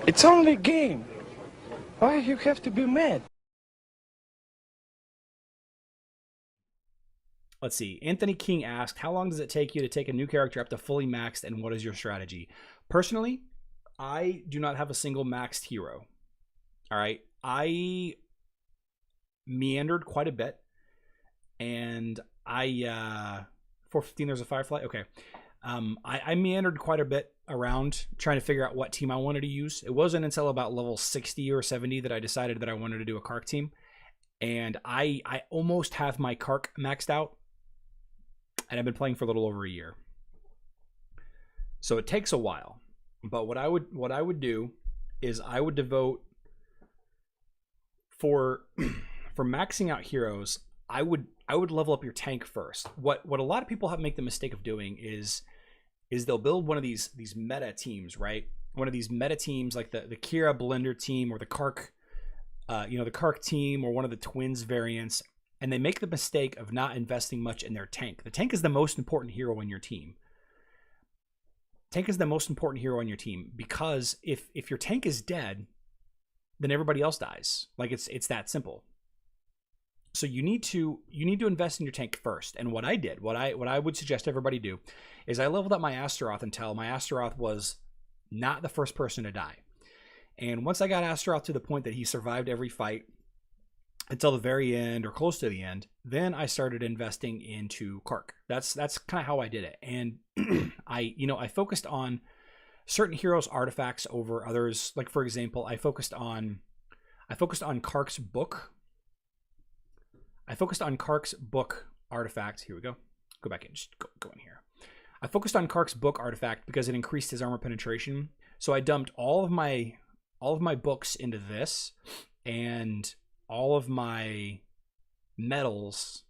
It's only a game. Why you have to be mad? Let's see. Anthony King asked, how long does it take you to take a new character up to fully maxed, and what is your strategy? Personally, I do not have a single maxed hero. All right. I meandered quite a bit, and 415, there's a Firefly. Okay. I meandered quite a bit around trying to figure out what team I wanted to use. It wasn't until about level 60 or 70 that I decided that I wanted to do a Kark team. And I almost have my Kark maxed out, and I've been playing for a little over a year. So it takes a while. But what I would do is I would devote for maxing out heroes, I would level up your tank first. What a lot of people make the mistake of doing is they'll build one of these meta teams, right? One of these meta teams like the Kira Blender team or the Kark, the Kark team or one of the Twins variants, and they make the mistake of not investing much in their tank. The tank is the most important hero in your team. Tank is the most important hero on your team because if your tank is dead, then everybody else dies. Like it's that simple. So you need to invest in your tank first. And what I did, what I would suggest everybody do, is I leveled up my Astaroth until my Astaroth was not the first person to die. And once I got Astaroth to the point that he survived every fight until the very end or close to the end, then I started investing into Kark. That's kind of how I did it. And I focused on certain heroes' artifacts over others. Like for example, I focused on Kark's book. I focused on Kark's book artifact. Here we go. Go back in. Just go in here. I focused on Kark's book artifact because it increased his armor penetration. So I dumped all of my books into this, and all of my medals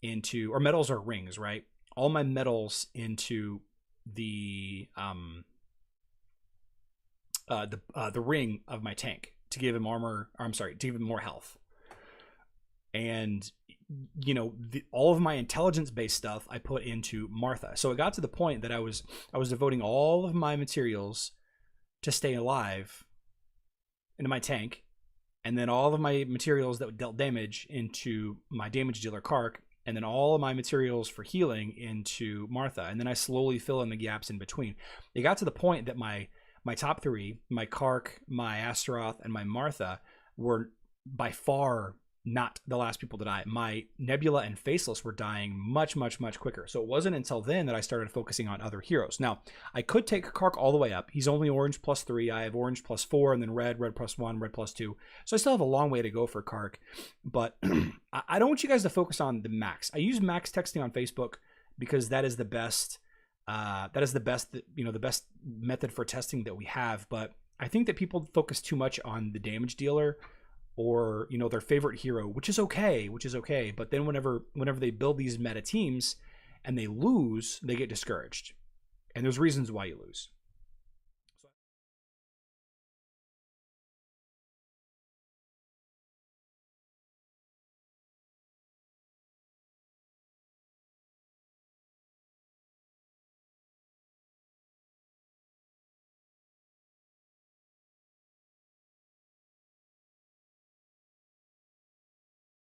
into, or medals are rings, right? All my medals into the ring of my tank to give him armor. Or, I'm sorry, to give him more health. And all of my intelligence-based stuff I put into Martha. So it got to the point that I was devoting all of my materials to stay alive into my tank, and then all of my materials that dealt damage into my damage dealer Kark, and then all of my materials for healing into Martha, and then I slowly fill in the gaps in between. It got to the point that my top three, my Kark, my Astaroth, and my Martha, were by far not the last people to die. My Nebula and Faceless were dying much, much, much quicker. So it wasn't until then that I started focusing on other heroes. Now, I could take Kark all the way up. He's only orange +3. I have orange +4, and then red +1, red +2. So I still have a long way to go for Kark. But I don't want you guys to focus on the max. I use max texting on Facebook because that is the best. The best method for testing that we have. But I think that people focus too much on the damage dealer, or their favorite hero, which is okay. But then whenever they build these meta teams and they lose, they get discouraged. And there's reasons why you lose.